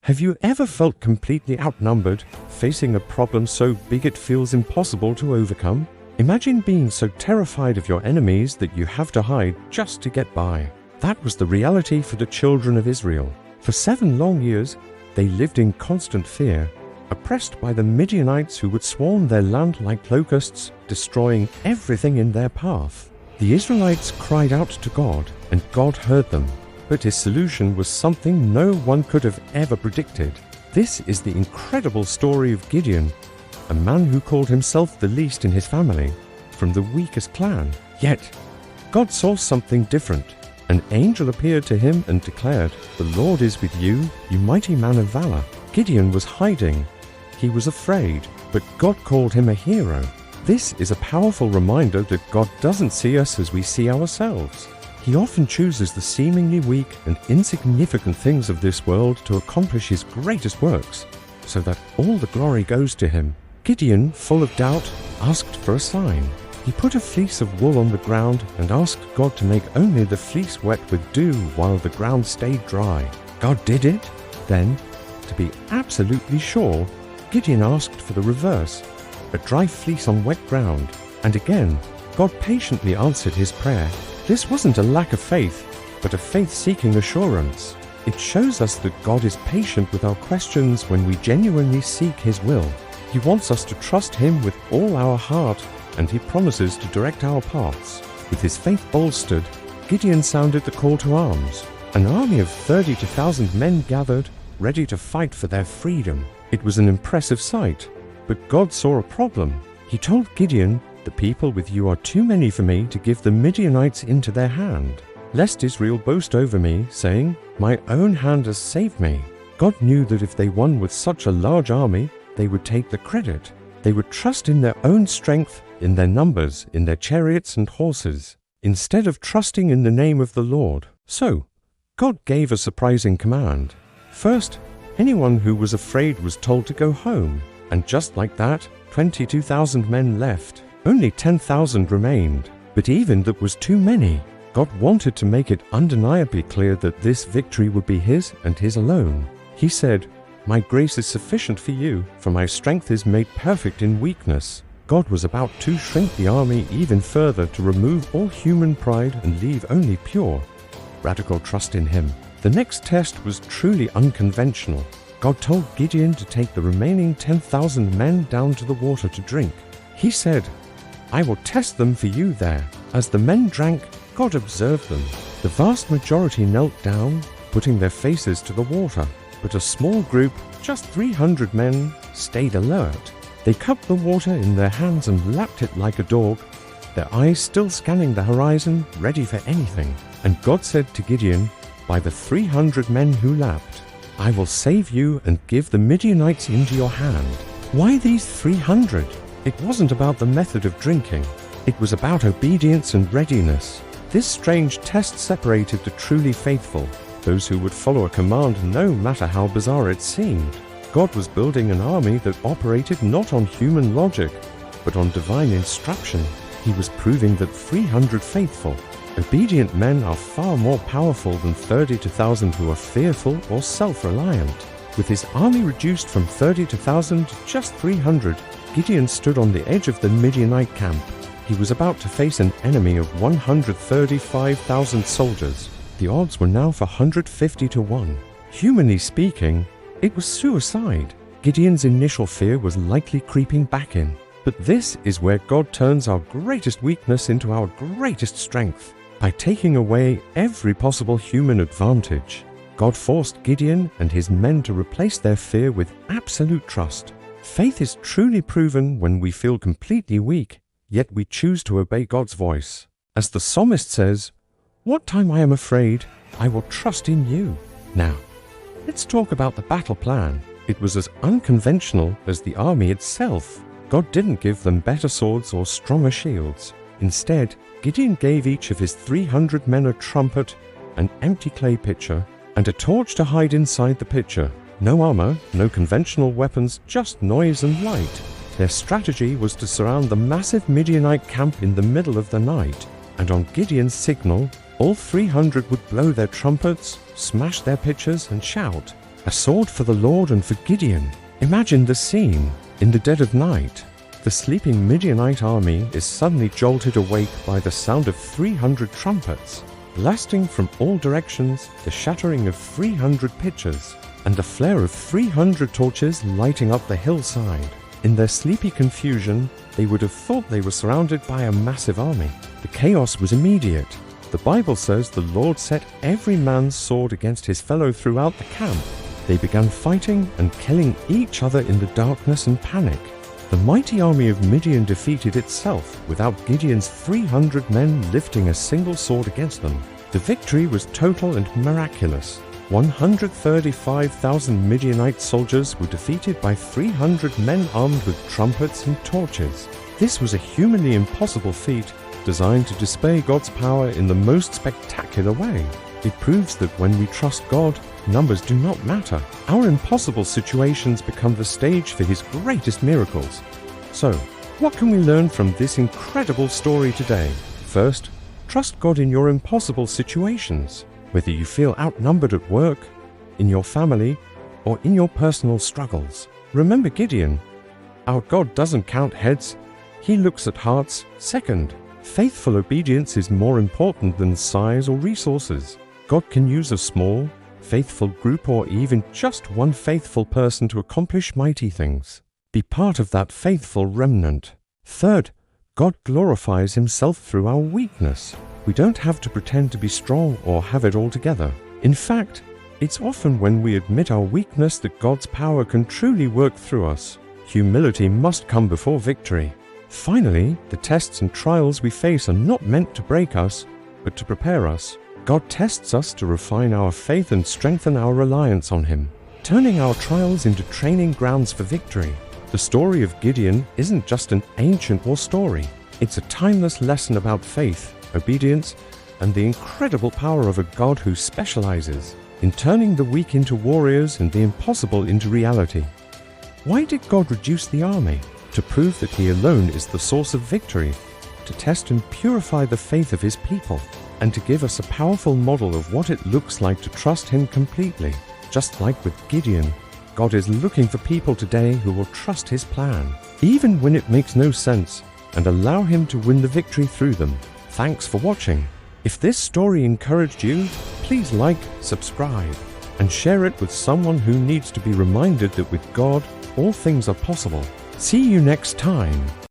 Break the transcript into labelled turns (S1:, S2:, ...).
S1: Have you ever felt completely outnumbered, facing a problem so big it feels impossible to overcome? Imagine being so terrified of your enemies that you have to hide just to get by. That was the reality for the children of Israel. For 7 long years, they lived in constant fear, oppressed by the Midianites who would swarm their land like locusts, destroying everything in their path. The Israelites cried out to God, and God heard them. But his solution was something no one could have ever predicted. This is the incredible story of Gideon, a man who called himself the least in his family, from the weakest clan. Yet, God saw something different. An angel appeared to him and declared, "The Lord is with you, you mighty man of valor." Gideon was hiding. He was afraid, but God called him a hero. This is a powerful reminder that God doesn't see us as we see ourselves. He often chooses the seemingly weak and insignificant things of this world to accomplish his greatest works, so that all the glory goes to him. Gideon, full of doubt, asked for a sign. He put a fleece of wool on the ground and asked God to make only the fleece wet with dew while the ground stayed dry. God did it. Then, to be absolutely sure, Gideon asked for the reverse, a dry fleece on wet ground, and again, God patiently answered his prayer. This wasn't a lack of faith, but a faith-seeking assurance. It shows us that God is patient with our questions when we genuinely seek his will. He wants us to trust him with all our heart, and he promises to direct our paths. With his faith bolstered, Gideon sounded the call to arms. An army of 30,000 men gathered, ready to fight for their freedom. It was an impressive sight, but God saw a problem. He told Gideon, "The people with you are too many for me to give the Midianites into their hand, lest Israel boast over me, saying, 'My own hand has saved me.'" God knew that if they won with such a large army, they would take the credit. They would trust in their own strength, in their numbers, in their chariots and horses, instead of trusting in the name of the Lord. So, God gave a surprising command. First, anyone who was afraid was told to go home, and just like that, 22,000 men left. Only 10,000 remained, but even that was too many. God wanted to make it undeniably clear that this victory would be his and his alone. He said, "My grace is sufficient for you, for my strength is made perfect in weakness." God was about to shrink the army even further to remove all human pride and leave only pure, radical trust in him. The next test was truly unconventional. God told Gideon to take the remaining 10,000 men down to the water to drink. He said, "I will test them for you there." As the men drank, God observed them. The vast majority knelt down, putting their faces to the water, but a small group, just 300 men, stayed alert. They cupped the water in their hands and lapped it like a dog, their eyes still scanning the horizon, ready for anything. And God said to Gideon, "By the 300 men who lapped, I will save you and give the Midianites into your hand." Why these 300? It wasn't about the method of drinking. It was about obedience and readiness. This strange test separated the truly faithful, those who would follow a command no matter how bizarre it seemed. God was building an army that operated not on human logic, but on divine instruction. He was proving that 300 faithful, obedient men are far more powerful than 30,000 who are fearful or self-reliant. With his army reduced from 30,000 to just 300, Gideon stood on the edge of the Midianite camp. He was about to face an enemy of 135,000 soldiers. The odds were now for 150 to 1. Humanly speaking, it was suicide. Gideon's initial fear was likely creeping back in. But this is where God turns our greatest weakness into our greatest strength. By taking away every possible human advantage, God forced Gideon and his men to replace their fear with absolute trust. Faith is truly proven when we feel completely weak, yet we choose to obey God's voice. As the psalmist says, "What time I am afraid, I will trust in you." Now, let's talk about the battle plan. It was as unconventional as the army itself. God didn't give them better swords or stronger shields. Instead, Gideon gave each of his 300 men a trumpet, an empty clay pitcher, and a torch to hide inside the pitcher. No armor, no conventional weapons, just noise and light. Their strategy was to surround the massive Midianite camp in the middle of the night, and on Gideon's signal, all 300 would blow their trumpets, smash their pitchers, and shout, A sword for the Lord and for Gideon. Imagine the scene. In the dead of night, the sleeping Midianite army is suddenly jolted awake by the sound of 300 trumpets, blasting from all directions, the shattering of 300 pitchers, and the flare of 300 torches lighting up the hillside. In their sleepy confusion, they would have thought they were surrounded by a massive army. The chaos was immediate. The Bible says the Lord set every man's sword against his fellow throughout the camp. They began fighting and killing each other in the darkness and panic. The mighty army of Midian defeated itself without Gideon's 300 men lifting a single sword against them. The victory was total and miraculous. 135,000 Midianite soldiers were defeated by 300 men armed with trumpets and torches. This was a humanly impossible feat, designed to display God's power in the most spectacular way. It proves that when we trust God, numbers do not matter. Our impossible situations become the stage for His greatest miracles. So, what can we learn from this incredible story today? First, trust God in your impossible situations. Whether you feel outnumbered at work, in your family, or in your personal struggles. Remember Gideon. Our God doesn't count heads, He looks at hearts. Second, faithful obedience is more important than size or resources. God can use a small, faithful group or even just one faithful person to accomplish mighty things. Be part of that faithful remnant. Third, God glorifies Himself through our weakness. We don't have to pretend to be strong or have it all together. In fact, it's often when we admit our weakness that God's power can truly work through us. Humility must come before victory. Finally, the tests and trials we face are not meant to break us, but to prepare us. God tests us to refine our faith and strengthen our reliance on Him, turning our trials into training grounds for victory. The story of Gideon isn't just an ancient war story. It's a timeless lesson about faith, obedience, and the incredible power of a God who specializes in turning the weak into warriors and the impossible into reality. Why did God reduce the army? To prove that He alone is the source of victory, to test and purify the faith of His people, and to give us a powerful model of what it looks like to trust Him completely. Just like with Gideon, God is looking for people today who will trust His plan, even when it makes no sense, and allow Him to win the victory through them. Thanks for watching. If this story encouraged you, please like, subscribe, and share it with someone who needs to be reminded that with God, all things are possible. See you next time.